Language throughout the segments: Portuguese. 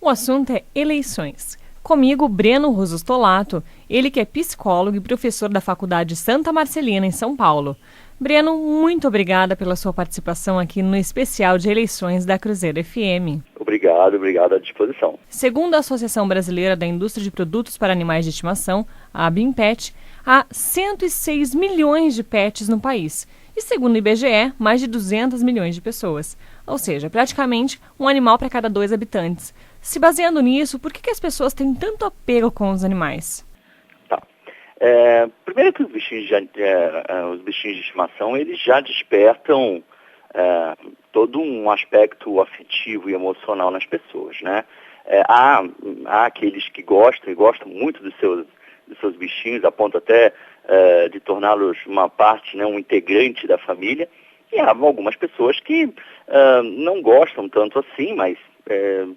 O assunto é eleições. Comigo, Breno Rosostolato, ele que é psicólogo e professor da Faculdade Santa Marcelina, em São Paulo. Breno, muito obrigada pela sua participação aqui no especial de eleições da Cruzeiro FM. Obrigado, à disposição. Segundo a Associação Brasileira da Indústria de Produtos para Animais de Estimação, a ABIMPET, há 106 milhões de pets no país. E segundo o IBGE, mais de 200 milhões de pessoas. Ou seja, praticamente um animal para cada 2 habitantes. Se baseando nisso, por que as pessoas têm tanto apego com os animais? Primeiro que os bichinhos de estimação, eles já despertam todo um aspecto afetivo e emocional nas pessoas, né? Há aqueles que gostam muito dos seus bichinhos, a ponto até de torná-los uma parte, né, um integrante da família. E há algumas pessoas que não gostam tanto assim, mas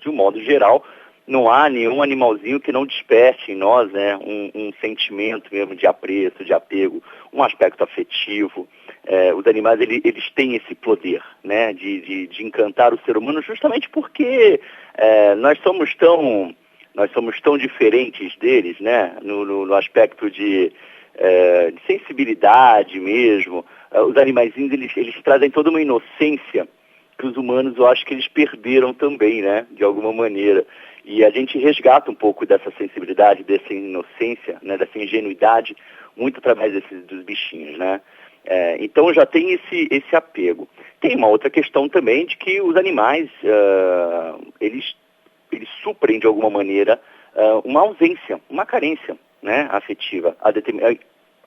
de um modo geral, não há nenhum animalzinho que não desperte em nós, né, um sentimento mesmo de apreço, de apego, um aspecto afetivo. Os animais, eles têm esse poder, né, de encantar o ser humano, justamente porque nós somos tão diferentes deles, né, no aspecto de sensibilidade mesmo. Os animaizinhos, eles trazem toda uma inocência que os humanos, eu acho que eles perderam também, né, de alguma maneira. E a gente resgata um pouco dessa sensibilidade, dessa inocência, né, dessa ingenuidade, muito através dos bichinhos, né. Então já tem esse apego. Tem uma outra questão também de que os animais, eles suprem de alguma maneira uma ausência, uma carência, né, afetiva.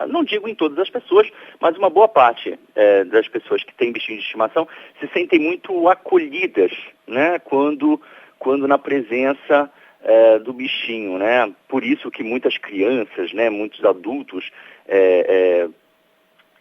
Não digo em todas as pessoas, mas uma boa parte das pessoas que têm bichinhos de estimação se sentem muito acolhidas, né, quando na presença do bichinho, né? Por isso que muitas crianças, né, muitos adultos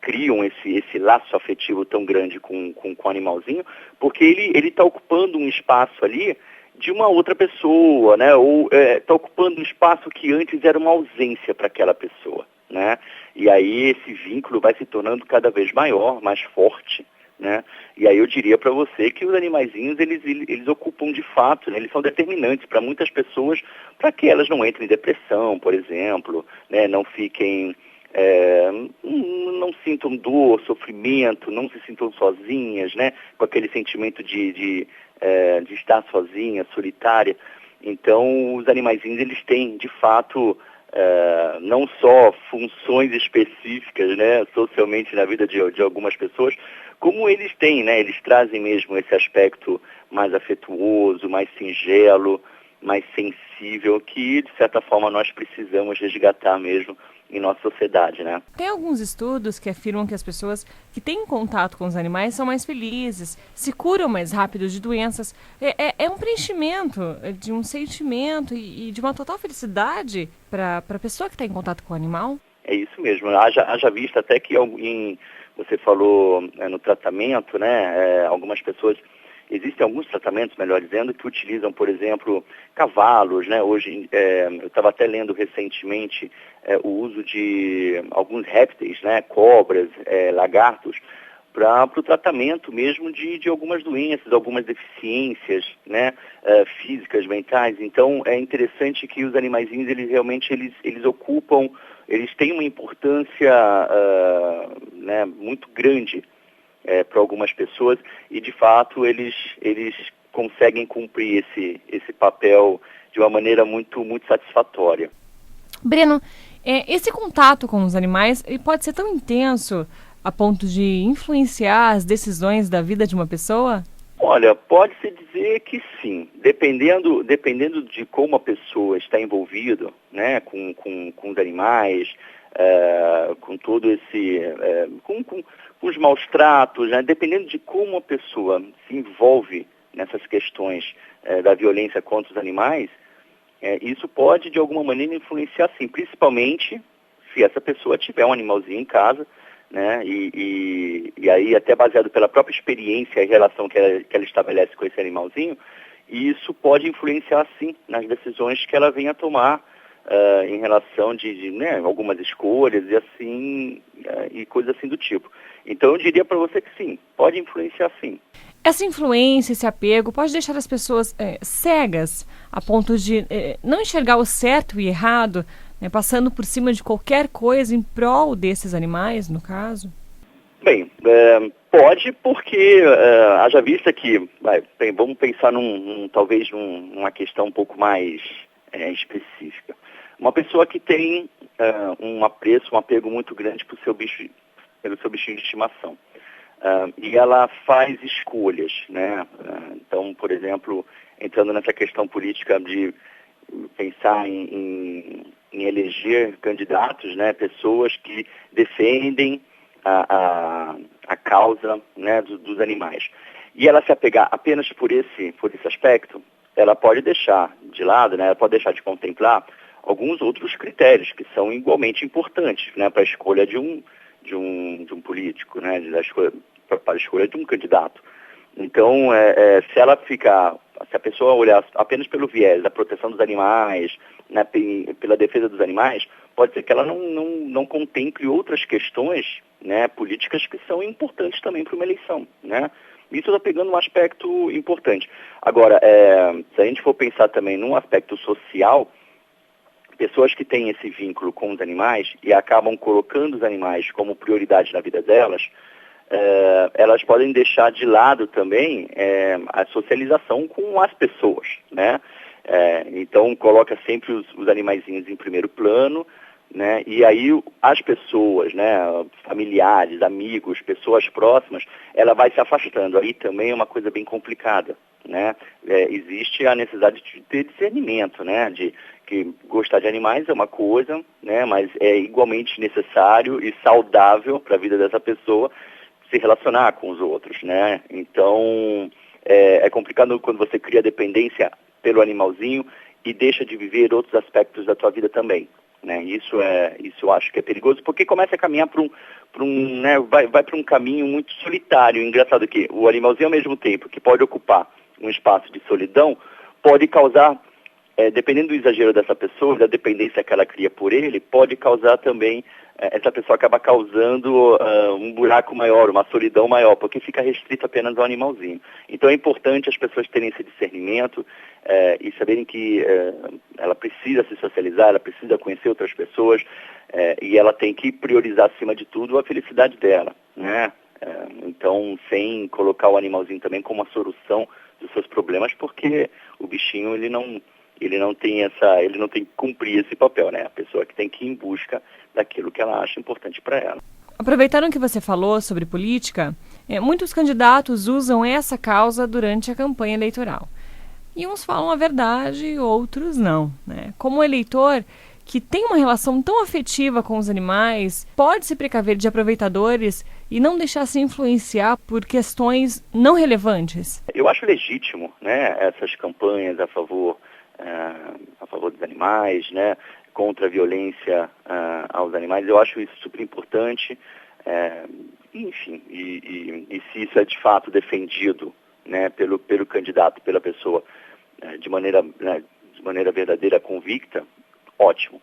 criam esse laço afetivo tão grande com o animalzinho, porque ele está ocupando um espaço ali de uma outra pessoa, né? Ou está ocupando um espaço que antes era uma ausência para aquela pessoa, né? E aí esse vínculo vai se tornando cada vez maior, mais forte, né? E aí eu diria para você que os animaizinhos, eles ocupam de fato, né? Eles são determinantes para muitas pessoas, para que elas não entrem em depressão, por exemplo, né? Não fiquem, não sintam dor, sofrimento, não se sintam sozinhas, né? Com aquele sentimento de estar sozinha, solitária. Então os animaizinhos, eles têm de fato não só funções específicas, né, socialmente na vida de algumas pessoas, como eles têm, né, eles trazem mesmo esse aspecto mais afetuoso, mais singelo, mais sensível, que de certa forma nós precisamos resgatar mesmo em nossa sociedade, né? Tem alguns estudos que afirmam que as pessoas que têm contato com os animais são mais felizes, se curam mais rápido de doenças. É um preenchimento de um sentimento e de uma total felicidade para a pessoa que está em contato com o animal? É isso mesmo. Haja vista até que você falou no tratamento, né? Algumas pessoas... Existem alguns tratamentos, melhor dizendo, que utilizam, por exemplo, cavalos, né? Hoje, eu estava até lendo recentemente o uso de alguns répteis, né? Cobras, lagartos, para o tratamento mesmo de algumas doenças, algumas deficiências, né? Físicas, mentais. Então, é interessante que os animaizinhos, eles ocupam, eles têm uma importância né, muito grande para algumas pessoas, e de fato eles conseguem cumprir esse papel de uma maneira muito, muito satisfatória. Breno, esse contato com os animais ele pode ser tão intenso a ponto de influenciar as decisões da vida de uma pessoa? Olha, pode-se dizer que sim, dependendo de como a pessoa está envolvida, né, com os animais, com todo esse... com os maus tratos, né, dependendo de como a pessoa se envolve nessas questões da violência contra os animais, isso pode de alguma maneira influenciar sim, principalmente se essa pessoa tiver um animalzinho em casa, né, e aí até baseado pela própria experiência e relação que ela estabelece com esse animalzinho, e isso pode influenciar sim nas decisões que ela venha a tomar em relação de né, algumas escolhas e assim e coisas assim do tipo. Então eu diria para você que sim, pode influenciar sim. Essa influência, esse apego, pode deixar as pessoas cegas a ponto de não enxergar o certo e errado, né, passando por cima de qualquer coisa em prol desses animais, no caso? Bem, pode, porque haja vista que, vamos pensar talvez numa questão um pouco mais específica. Uma pessoa que tem um apreço, um apego muito grande pelo seu bichinho de estimação. E ela faz escolhas, né? Então, por exemplo, entrando nessa questão política de pensar em eleger candidatos, né? Pessoas que defendem a causa, né, dos animais. E ela se apegar apenas por esse aspecto, ela pode deixar de lado, né? Ela pode deixar de contemplar alguns outros critérios que são igualmente importantes, né, para a escolha de um político, né, para a escolha de um candidato. Então, se a pessoa olhar apenas pelo viés da proteção dos animais, né, pela defesa dos animais, pode ser que ela não contemple outras questões, né, políticas que são importantes também para uma eleição, né? Isso está pegando um aspecto importante. Agora, se a gente for pensar também num aspecto social, pessoas que têm esse vínculo com os animais e acabam colocando os animais como prioridade na vida delas, elas podem deixar de lado também a socialização com as pessoas, né? Então coloca sempre os animaizinhos em primeiro plano, né? E aí as pessoas, né, familiares, amigos, pessoas próximas, ela vai se afastando. Aí também é uma coisa bem complicada, né? Existe a necessidade de ter discernimento, né? Que gostar de animais é uma coisa, né? Mas é igualmente necessário e saudável para a vida dessa pessoa se relacionar com os outros, né? Então é complicado quando você cria dependência pelo animalzinho e deixa de viver outros aspectos da tua vida também, né? Isso eu acho que é perigoso, porque começa a caminhar né, vai para um caminho muito solitário. Engraçado que o animalzinho, ao mesmo tempo que pode ocupar um espaço de solidão, pode causar, dependendo do exagero dessa pessoa, da dependência que ela cria por ele, pode causar também, essa pessoa acaba causando um buraco maior, uma solidão maior, porque fica restrito apenas ao animalzinho. Então é importante as pessoas terem esse discernimento e saberem que ela precisa se socializar, ela precisa conhecer outras pessoas e ela tem que priorizar acima de tudo a felicidade dela, né? Então, sem colocar o animalzinho também como uma solução dos seus problemas, porque o bichinho ele não tem que cumprir esse papel, né? A pessoa que tem que ir em busca daquilo que ela acha importante para ela. Aproveitando que você falou sobre política, muitos candidatos usam essa causa durante a campanha eleitoral. E uns falam a verdade, outros não, né? Como eleitor que tem uma relação tão afetiva com os animais, pode se precaver de aproveitadores e não deixar se influenciar por questões não relevantes? Eu acho legítimo, né, essas campanhas a favor dos animais, né, contra a violência aos animais. Eu acho isso super importante, enfim, e se isso é de fato defendido, né, pelo candidato, pela pessoa, de maneira verdadeira, convicta, ótimo.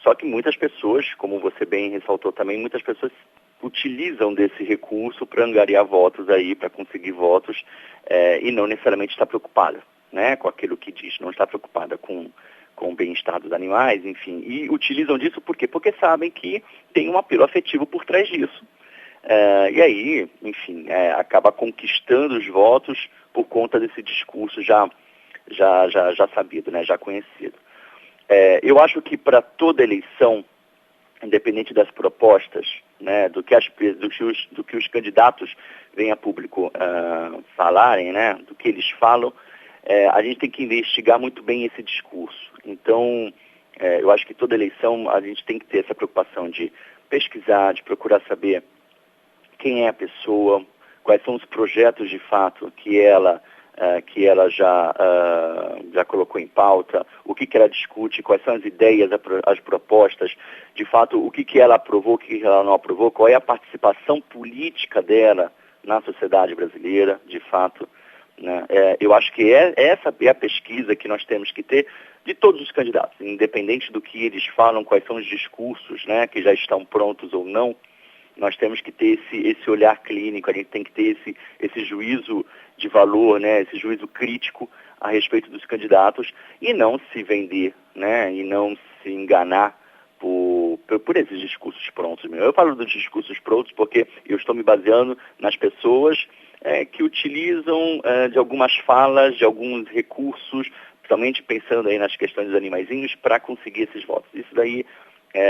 Só que muitas pessoas, como você bem ressaltou também, muitas pessoas utilizam desse recurso para angariar votos aí, para conseguir votos, e não necessariamente está preocupada, né, com aquilo que diz, não está preocupada com o bem-estar dos animais, enfim, e utilizam disso por quê? Porque sabem que tem um apelo afetivo por trás disso. E aí, enfim, acaba conquistando os votos por conta desse discurso já sabido, né, já conhecido. Eu acho que para toda eleição, independente das propostas, né, do que os candidatos vêm a público falarem, né, do que eles falam, a gente tem que investigar muito bem esse discurso. Então, eu acho que toda eleição a gente tem que ter essa preocupação de pesquisar, de procurar saber quem é a pessoa, quais são os projetos de fato que ela já colocou em pauta, o que ela discute, quais são as ideias, as propostas, de fato, o que ela aprovou, o que ela não aprovou, qual é a participação política dela na sociedade brasileira, de fato, né? Eu acho que essa é a pesquisa que nós temos que ter de todos os candidatos, independente do que eles falam, quais são os discursos, né, que já estão prontos ou não. nós temos que ter esse olhar clínico, a gente tem que ter esse juízo de valor, né, esse juízo crítico a respeito dos candidatos e não se vender, né, e não se enganar por esses discursos prontos mesmo. Eu falo dos discursos prontos porque eu estou me baseando nas pessoas que utilizam de algumas falas, de alguns recursos, principalmente pensando aí nas questões dos animaizinhos, para conseguir esses votos. Isso daí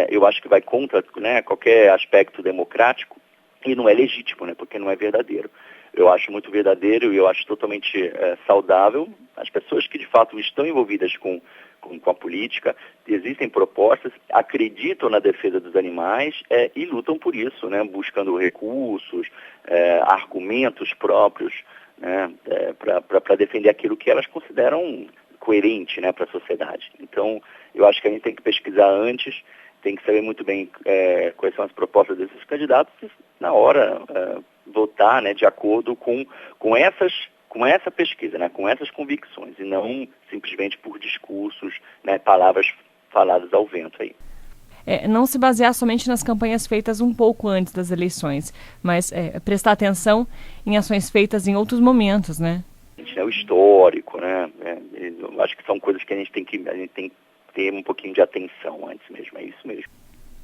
eu acho que vai contra, né, qualquer aspecto democrático e não é legítimo, né, porque não é verdadeiro. Eu acho muito verdadeiro e eu acho totalmente saudável as pessoas que de fato estão envolvidas com a política, existem propostas, acreditam na defesa dos animais e lutam por isso, né, buscando recursos, argumentos próprios, né, para defender aquilo que elas consideram coerente, né, para a sociedade. Então, eu acho que a gente tem que pesquisar antes, tem que saber muito bem quais são as propostas desses candidatos e, na hora, votar, né, de acordo com essa pesquisa, né, com essas convicções, e não simplesmente por discursos, né, palavras faladas ao vento aí. Não se basear somente nas campanhas feitas um pouco antes das eleições, mas prestar atenção em ações feitas em outros momentos, né? O histórico, né? Eu acho que são coisas que a gente tem que ter um pouquinho de atenção antes mesmo, é isso mesmo.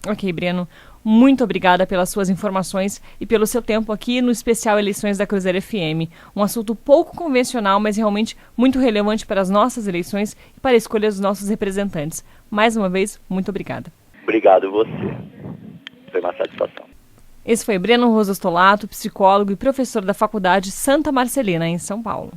Ok, Breno, muito obrigada pelas suas informações e pelo seu tempo aqui no especial Eleições da Cruzeiro FM. Um assunto pouco convencional, mas realmente muito relevante para as nossas eleições e para a escolha dos nossos representantes. Mais uma vez, muito obrigada. Obrigado você. Foi uma satisfação. Esse foi Breno Rosas Tolato, psicólogo e professor da Faculdade Santa Marcelina, em São Paulo.